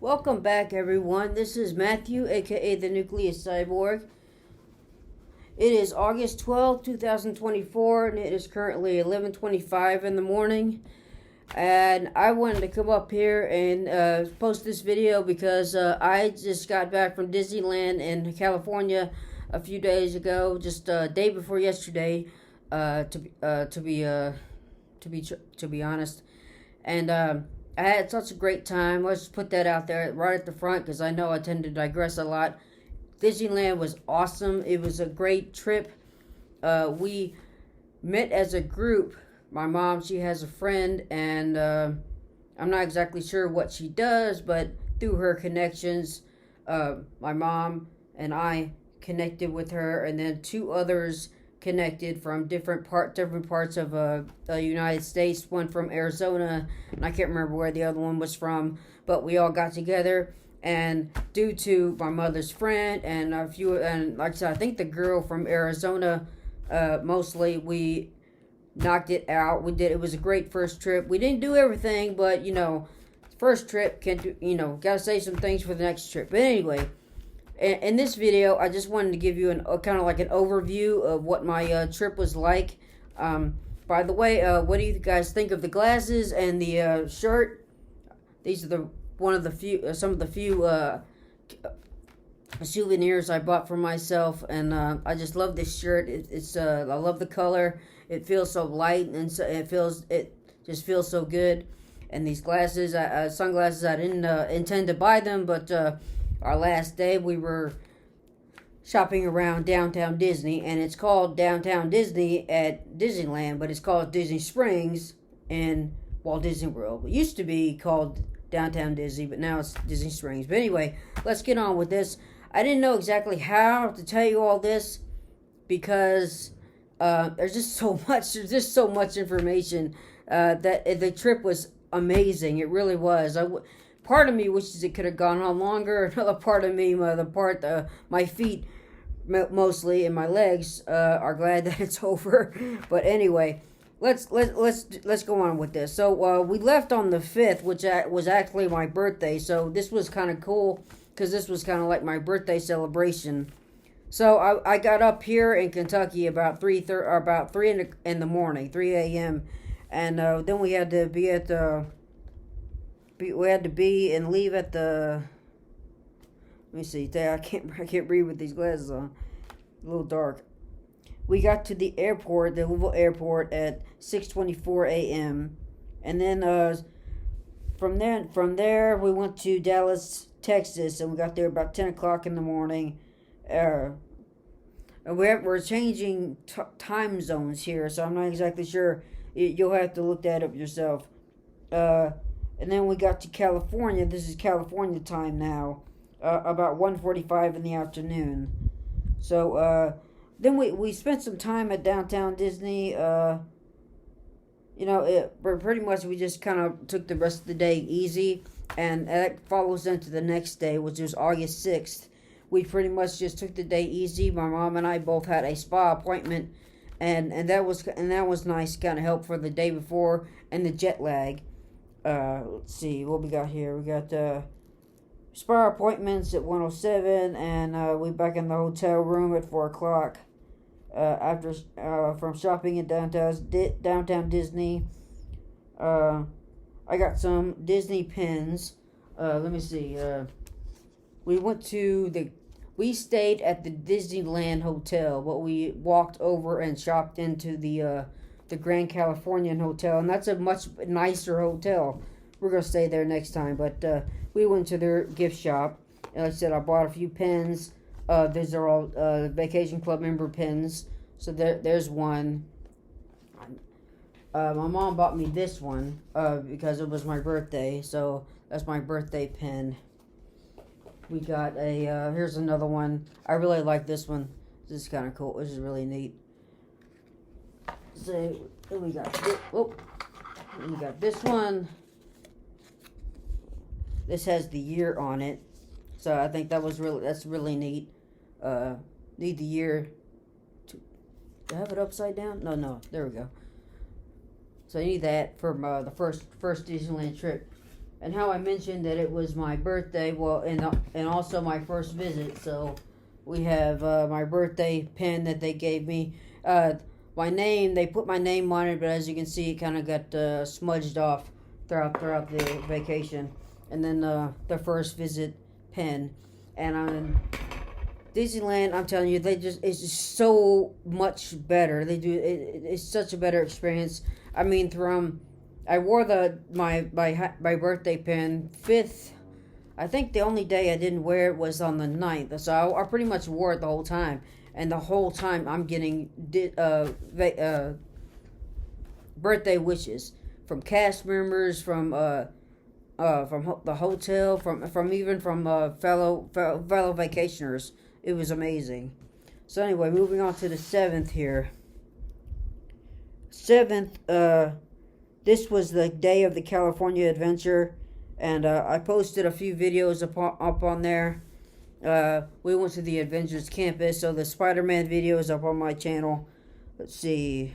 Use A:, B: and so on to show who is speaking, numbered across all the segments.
A: Welcome back, everyone. This is Matthew, aka the Nucleus Cyborg. It is August 12th, 2024, and it is currently 11:25 in the morning. And I wanted to come up here and post this video because I just got back from Disneyland in California a few days ago, just day before yesterday, to be honest. And I had such a great time. Let's put that out there right at the front because I know I tend to digress a lot. Disneyland was awesome. It was a great trip. We met as a group. My mom, she has a friend, and I'm not exactly sure what she does, but through her connections, my mom and I connected with her, and then two others connected from different parts of the United States. One from Arizona, and I can't remember where the other one was from, but we all got together. And due to my mother's friend and a few, and like I said, I think the girl from Arizona, mostly, we knocked it out. It was a great first trip. We didn't do everything, but first trip can do. Gotta save some things for the next trip. But anyway, in this video, I just wanted to give you a kind of like an overview of what my trip was like. By the way, what do you guys think of the glasses and the shirt? These are some of the few souvenirs I bought for myself, and I just love this shirt. I love the color. It feels so light, and so it just feels so good. And these glasses, sunglasses, I didn't intend to buy them, but our last day we were shopping around downtown Disney, and it's called Downtown Disney at Disneyland, but it's called Disney Springs in Walt Disney World. It used to be called Downtown Disney, but now it's Disney Springs. But anyway, let's get on with this. I didn't know exactly how to tell you all this because there's just so much information that the trip was amazing. It really was. Part of me wishes it could have gone on longer. Another part of me, my feet mostly and my legs, are glad that it's over. But anyway, let's go on with this. So we left on the 5th, which was actually my birthday. So this was kind of cool because this was kind of like my birthday celebration. So I got up here in Kentucky about 3 in the morning, 3 a.m. And then we had to be at the. We had to be and leave at the. Let me see. I can't read with these glasses on. A little dark. We got to the airport, the Louisville airport, at 6:24 a.m. And then from there we went to Dallas, Texas, and we got there about 10 o'clock in the morning. And we're changing time zones here, so I'm not exactly sure. You'll have to look that up yourself. And then we got to California. This is California time now, about 1:45 in the afternoon. So then we spent some time at Downtown Disney. Pretty much we just kind of took the rest of the day easy, and that follows into the next day, which was August 6th. We pretty much just took the day easy. My mom and I both had a spa appointment, and that was nice, kind of help for the day before and the jet lag. Let's see what we got here. We got spa appointments at 1:07, and we back in the hotel room at 4 o'clock. After from shopping at downtown Disney, I got some Disney pins. Let me see. We stayed at the Disneyland Hotel, but we walked over and shopped into the Grand Californian Hotel, and that's a much nicer hotel. We're going to stay there next time, but we went to their gift shop, and like I said, I bought a few pins. These are all Vacation Club member pins, so there's one. My mom bought me this one because it was my birthday, so that's my birthday pin. We got here's another one. I really like this one. This is kind of cool. This is really neat. So we got this one. This has the year on it, so I think that's really neat. Need the year to have it upside down. No, there we go. So I need that for the first Disneyland trip. and how I mentioned that it was my birthday. Well, and also my first visit. So we have my birthday pin that they gave me. My name, they put my name on it, but as you can see, it kind of got smudged off throughout the vacation. And then the first visit pin, and Disneyland, I'm telling you, it's just so much better. They do it's such a better experience. I mean, I wore my birthday pin 5th. I think the only day I didn't wear it was on the 9th. So I pretty much wore it the whole time, and the whole time I'm getting birthday wishes from cast members, from the hotel, from fellow vacationers. It was amazing. So anyway, moving on to the 7th here. 7th, this was the day of the California adventure, and I posted a few videos up on there. We went to the Adventures campus, so the Spider-Man video is up on my channel. Let's see.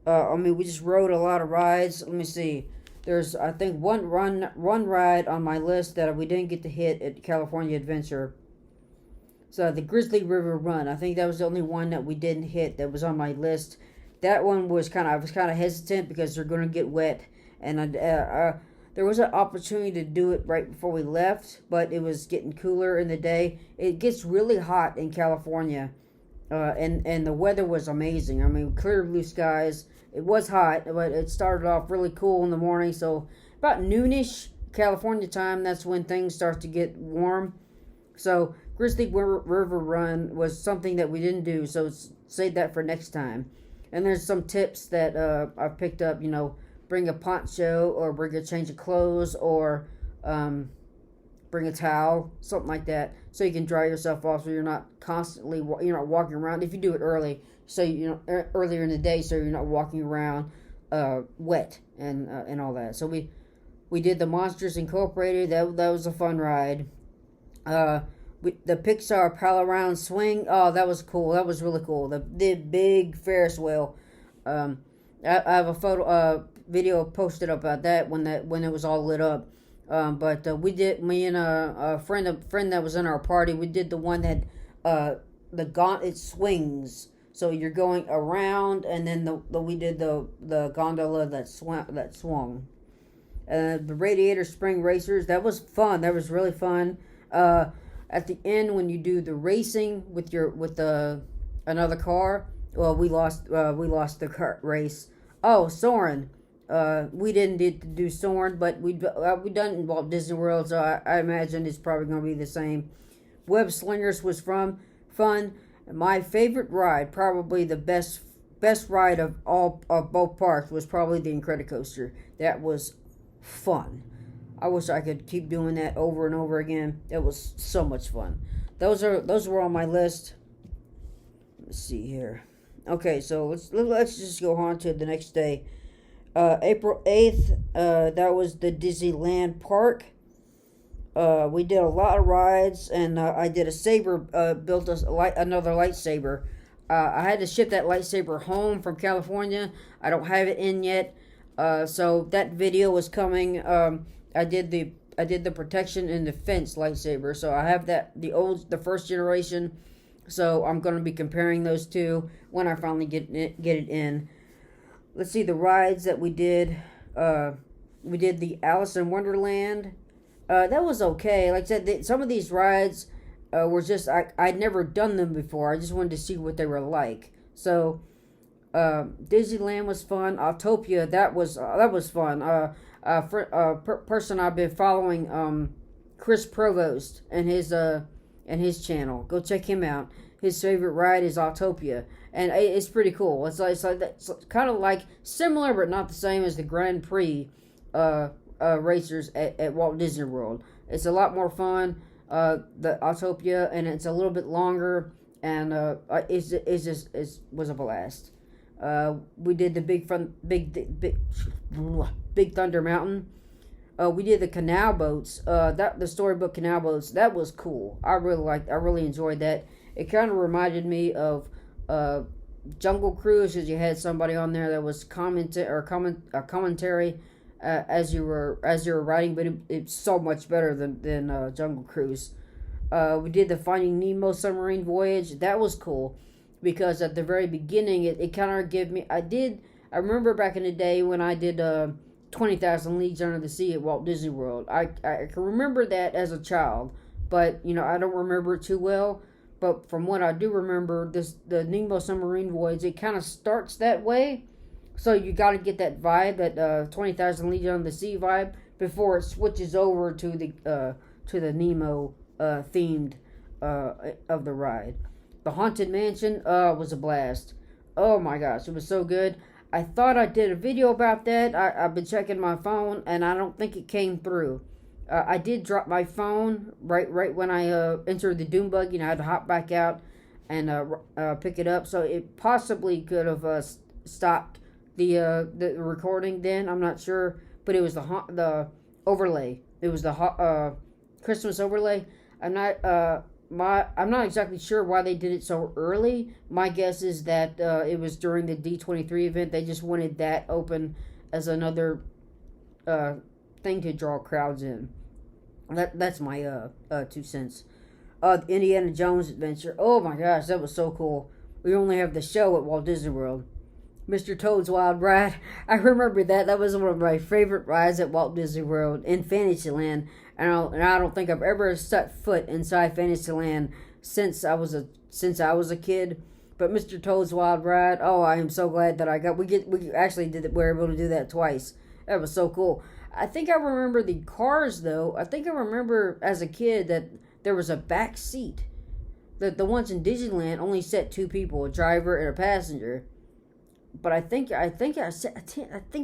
A: We just rode a lot of rides. Let me see. There's, I think, one ride on my list that we didn't get to hit at California Adventure. So the Grizzly River Run. I think that was the only one that we didn't hit that was on my list. That one was I was kind of hesitant because they're going to get wet, and there was an opportunity to do it right before we left, but it was getting cooler in the day. It gets really hot in California, and the weather was amazing. I mean, clear blue skies. It was hot, but it started off really cool in the morning. So about noonish California time, that's when things start to get warm. So Grizzly River Run was something that we didn't do, so save that for next time. And there's some tips that I've picked up. You know, bring a poncho, or bring a change of clothes, or bring a towel, something like that, so you can dry yourself off, so you're not constantly walking around. If you do it early, so earlier in the day, so you're not walking around wet and all that. So we did the Monsters Incorporated. That was a fun ride. The Pixar Pal Around Swing. Oh, that was cool. That was really cool. The big Ferris wheel. I have a video posted about that when it was all lit up. But we did, me and a friend that was in our party, we did the one that it swings. So you're going around, and then we did the gondola that swung. The Radiator Spring Racers, that was fun. That was really fun. At the end, when you do the racing with another car, well, we lost the kart race. Oh, Soarin'. We didn't get to do Soarin', but we done in Walt Disney World, so I imagine it's probably going to be the same. Web Slingers was fun. My favorite ride, probably the best ride of both parks, was probably the Incredicoaster. That was fun. I wish I could keep doing that over and over again. It was so much fun. Those were on my list. Let's see here. Okay, so let's just go on to the next day. April 8th, that was the Disneyland Park. We did a lot of rides, and I did a saber, built another lightsaber. I had to ship that lightsaber home from California. I don't have it in yet, so that video was coming. I did the protection and defense lightsaber, so I have the first generation. So I'm going to be comparing those two when I finally get it in. Let's see the rides that we did. We did the Alice in Wonderland. That was okay. Like I said, some of these rides were just I'd never done them before. I just wanted to see what they were like. So Disneyland was fun. Autopia, that was fun. Person I've been following, Chris Provost and his channel. Go check him out. His favorite ride is Autopia, and it's pretty cool. It's kind of like similar but not the same as the Grand Prix racers at Walt Disney World. It's a lot more fun, the Autopia, and it's a little bit longer, and it was a blast. We did the Big Thunder Mountain. We did the canal boats. The storybook canal boats. That was cool. I really enjoyed that. It kind of reminded me of Jungle Cruise, because you had somebody on there that was commentary as you were riding, but it's so much better than Jungle Cruise. We did the Finding Nemo submarine voyage. That was cool because at the very beginning, it kind of gave me. I remember back in the day when I did 20,000 Leagues Under the Sea at Walt Disney World. I can remember that as a child, but I don't remember it too well. But from what I do remember, the Nemo submarine voyage, it kind of starts that way. So you got to get that vibe, that 20,000 Leagues Under the Sea vibe, before it switches over to the Nemo themed of the ride. The Haunted Mansion was a blast. Oh my gosh, it was so good. I thought I did a video about that. I've been checking my phone, and I don't think it came through. I did drop my phone right when I entered the dune buggy, and I had to hop back out and pick it up. So it possibly could have stopped the recording. Then I'm not sure, but it was the overlay. It was the Christmas overlay. I'm not exactly sure why they did it so early. My guess is that it was during the D23 event. They just wanted that open as another thing to draw crowds in. That's my 2 cents. Indiana Jones Adventure. Oh my gosh, that was so cool. We only have the show at Walt Disney World. Mr. Toad's Wild Ride. I remember that. That was one of my favorite rides at Walt Disney World in Fantasyland. And I don't think I've ever set foot inside Fantasyland since I was a kid. But Mr. Toad's Wild Ride. Oh, I am so glad that we actually did it. We were able to do that twice. That was so cool. I think I remember the cars though. I think I remember as a kid that there was a back seat. The ones in Disneyland only set 2 people, a driver and a passenger. But I think I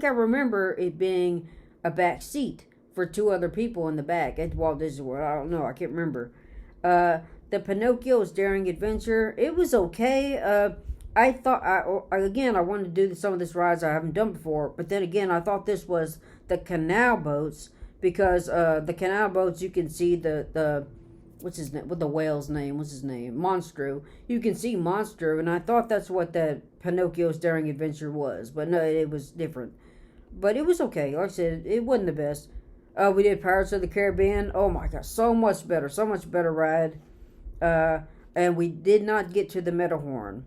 A: remember it being a back seat for 2 other people in the back at Walt Disney World. I don't know. I can't remember. The Pinocchio's Daring Adventure. It was okay. I thought I wanted to do some of this rides I haven't done before, but then again I thought this was the canal boats because the canal boats you can see the what's his name? What the whale's name? What's his name? Monstro. You can see Monstro, and I thought that's what the Pinocchio's Daring Adventure was, but no, it was different. But it was okay. Like I said, it wasn't the best. We did Pirates of the Caribbean. Oh my gosh, so much better ride. And we did not get to the Matterhorn.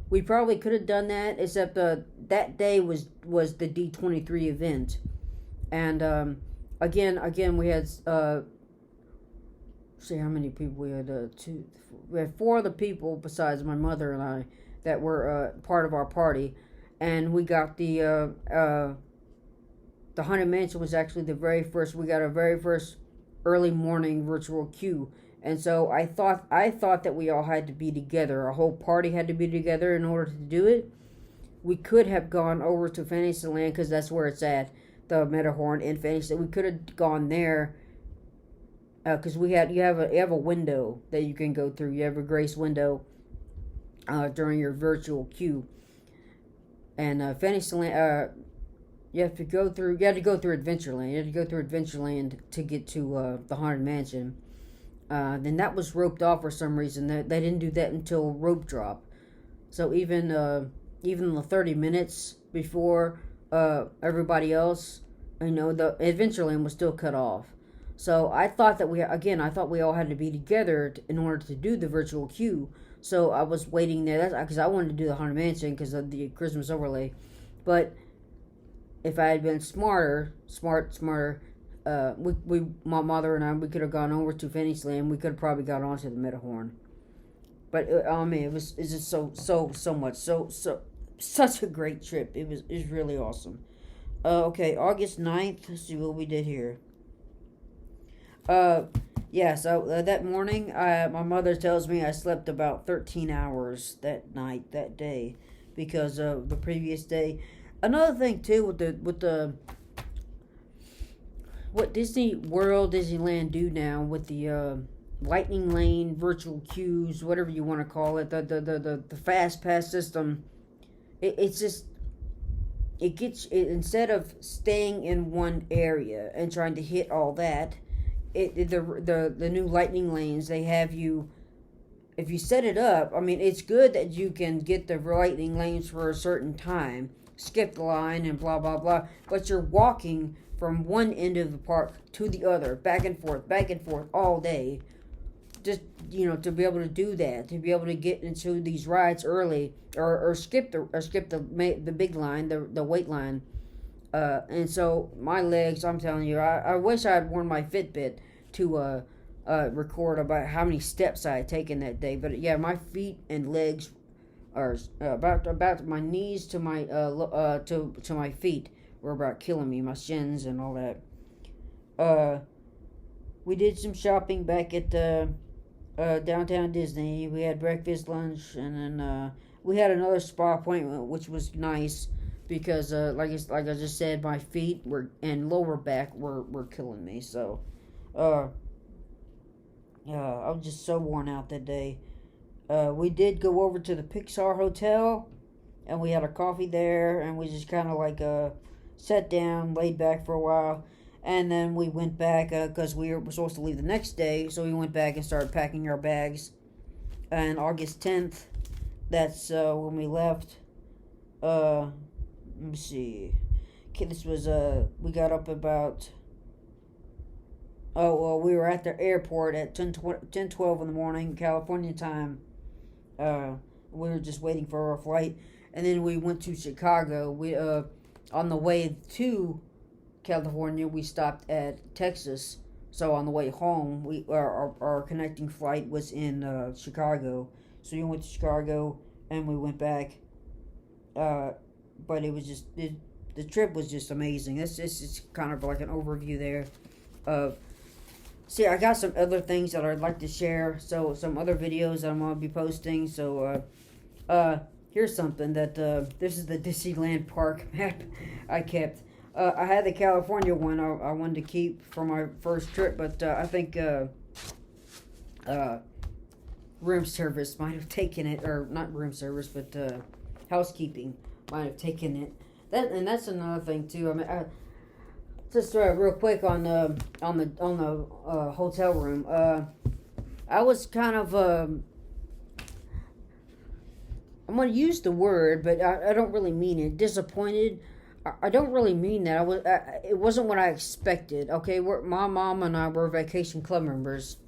A: We probably could have done that, except that day was the D23 event, and again we had see how many people we had. We had 4 other people besides my mother and I that were part of our party, and we got the Haunted Mansion was actually the very first. We got our very first early morning virtual queue. And so I thought that we all had to be together. Our whole party had to be together in order to do it. We could have gone over to Fantasyland because that's where it's at, the Matterhorn in Fantasyland. We could have gone there because you have a window that you can go through. You have a grace window during your virtual queue. And Fantasyland, you had to go through Adventureland. You had to go through Adventureland to get to the Haunted Mansion. Then that was roped off for some reason. They didn't do that until rope drop. So even the 30 minutes before everybody else, the Adventureland was still cut off. So I thought that we all had to be together in order to do the virtual queue. So I was waiting there. That's because I wanted to do the Haunted Mansion because of the Christmas overlay. But if I had been smarter, my mother and I, we could have gone over to Fantasyland. We could have probably got onto the Matterhorn. But it was just such a great trip. It was really awesome. Okay, August 9th. Let's see what we did here. So that morning, my mother tells me I slept about 13 hours that day, because of the previous day. Another thing too with the what Disney World, Disneyland do now with the lightning lane, virtual queues, whatever you want to call it, the fast pass system. It's just, it gets it, instead of staying in one area and trying to hit all that. The new lightning lanes, they have you, if you set it up, it's good that you can get the lightning lanes for a certain time, skip the line and blah blah blah, but you're walking from one end of the park to the other, back and forth all day. Just, to be able to do that, to be able to get into these rides early, or skip the big line, the wait line. And so my legs, I'm telling you, I wish I had worn my Fitbit to record about how many steps I had taken that day. But yeah, my feet and legs are about my knees to my to my feet were about killing me, my shins and all that. We did some shopping back at downtown Disney. We had breakfast, lunch, and then we had another spa appointment, which was nice because, like I just said, my feet and lower back were killing me. So, I was just so worn out that day. We did go over to the Pixar Hotel, and we had a coffee there, and we just kind of sat down, laid back for a while, and then we went back because we were supposed to leave the next day, so we went back and started packing our bags. And August 10th, that's when we left. Let me see. Okay, this was we got up about. Oh, well, we were at the airport at 10:12 in the morning, California time. We were just waiting for our flight, and then we went to Chicago. We on the way to California, we stopped at Texas. So on the way home, our connecting flight was in Chicago. So we went to Chicago and we went back. But it was just the trip was just amazing. It's just kind of like an overview there. See, I got some other things that I'd like to share. So some other videos that I'm gonna be posting. So here's something that this is the Disneyland park map I kept. I had the California one I wanted to keep for my first trip, but I think room service might have taken it, or not room service, but housekeeping might have taken it. That's another thing too. I mean, just real quick on the hotel room. I was kind of I'm gonna use the word, but I don't really mean it. Disappointed. I don't really mean that. It wasn't what I expected. Okay, my mom and I were vacation club members,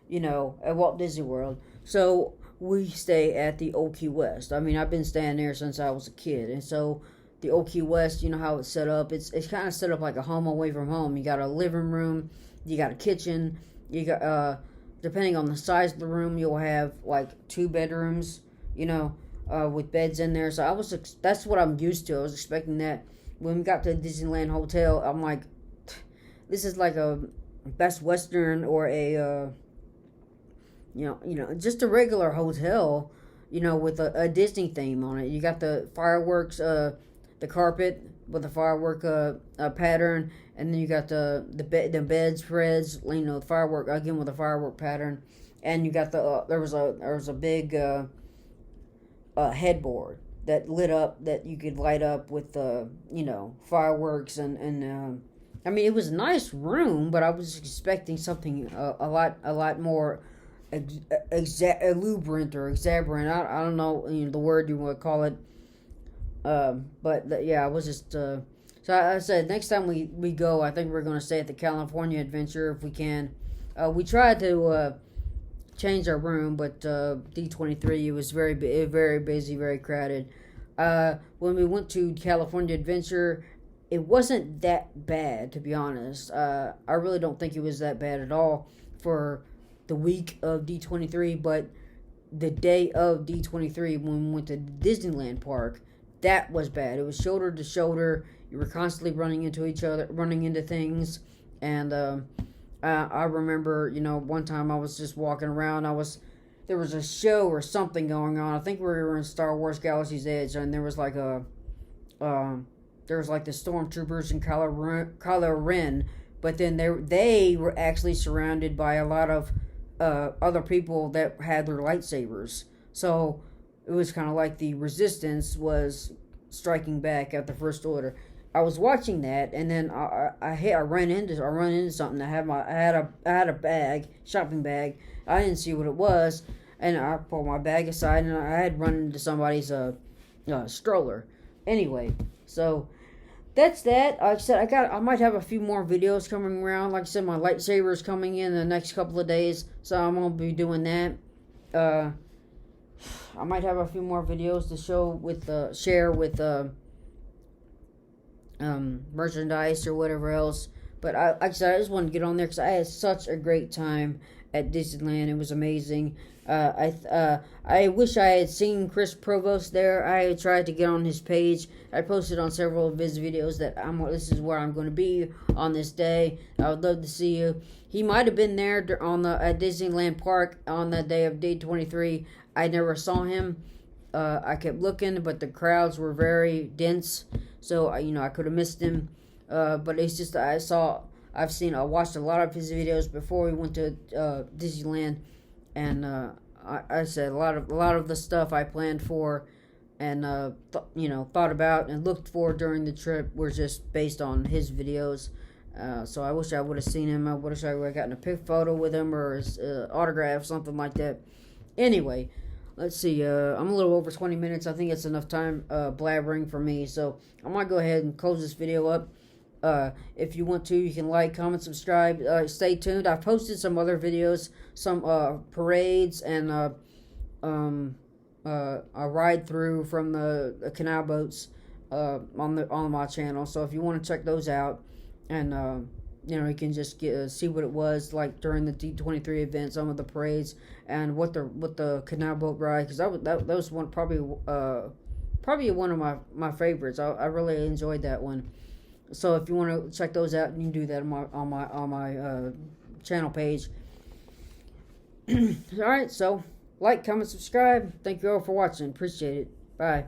A: at Walt Disney World. So we stay at the Old Key West. I mean, I've been staying there since I was a kid, and so the Old Key West, you know how it's set up. It's kind of set up like a home away from home. You got a living room, you got a kitchen, you got depending on the size of the room, you'll have like 2 bedrooms, with beds in there. So that's what I'm used to. I was expecting that. When we got to the Disneyland Hotel, I'm like, this is like a Best Western or a just a regular hotel, with a Disney theme on it. You got the fireworks, the carpet with the firework pattern, and then you got the bedspreads, the firework again with a firework pattern, and you got there was a big headboard that lit up, that you could light up with fireworks and I mean, it was a nice room, but I was expecting something a lot more exuberant or exaberant. I don't know the word you want to call it. But yeah, I was just so I said next time we go, I think we're going to stay at the California Adventure if we can. We tried to change our room, but D23 it was very busy, very crowded. When we went to California Adventure, it wasn't that bad, to be honest. I really don't think it was that bad at all for the week of D23, but the day of D23 when we went to Disneyland Park, that was bad. It was shoulder to shoulder. You were constantly running into each other, running into things, and I remember, one time I was just walking around. There was a show or something going on. I think we were in Star Wars Galaxy's Edge, and there was like the stormtroopers and Kylo Ren, but then they were actually surrounded by a lot of other people that had their lightsabers. So it was kind of like the Resistance was striking back at the First Order. I was watching that, and then I ran into something. I had a bag, shopping bag. I didn't see what it was, and I pulled my bag aside, and I had run into somebody's stroller. Anyway, so that's that. Like I said, I might have a few more videos coming around. Like I said, my lightsaber is coming in the next couple of days, so I'm gonna be doing that. I might have a few more videos to show with share with merchandise or whatever else. But like I said, I just wanted to get on there because I had such a great time at Disneyland. It was amazing. I wish I had seen Chris Provost there. I tried to get on his page. I posted on several of his videos that this is where I'm going to be on this day. I would love to see you. He might have been there at Disneyland Park on that day of day 23. I never saw him. I kept looking, but the crowds were very dense, so I could have missed him. But it's just I watched a lot of his videos before we went to Disneyland, and I said a lot of the stuff I planned for, and thought about and looked for during the trip were just based on his videos. So I wish I would have seen him. I wish I would have gotten a pic photo with him or his autograph, something like that. Anyway, let's see. I'm a little over 20 minutes. I think it's enough time blabbering for me. So I might go ahead and close this video up. If you want to, you can like, comment, subscribe. Stay tuned. I've posted some other videos, some parades, and a ride through from the canal boats on my channel. So if you want to check those out, and you can just see what it was like during the D23 event, some of the parades, and what the canal boat ride, because that was one probably one of my favorites. I really enjoyed that one. So if you want to check those out, you can do that on my channel page. All right, so like, comment, subscribe. Thank you all for watching. Appreciate it. Bye.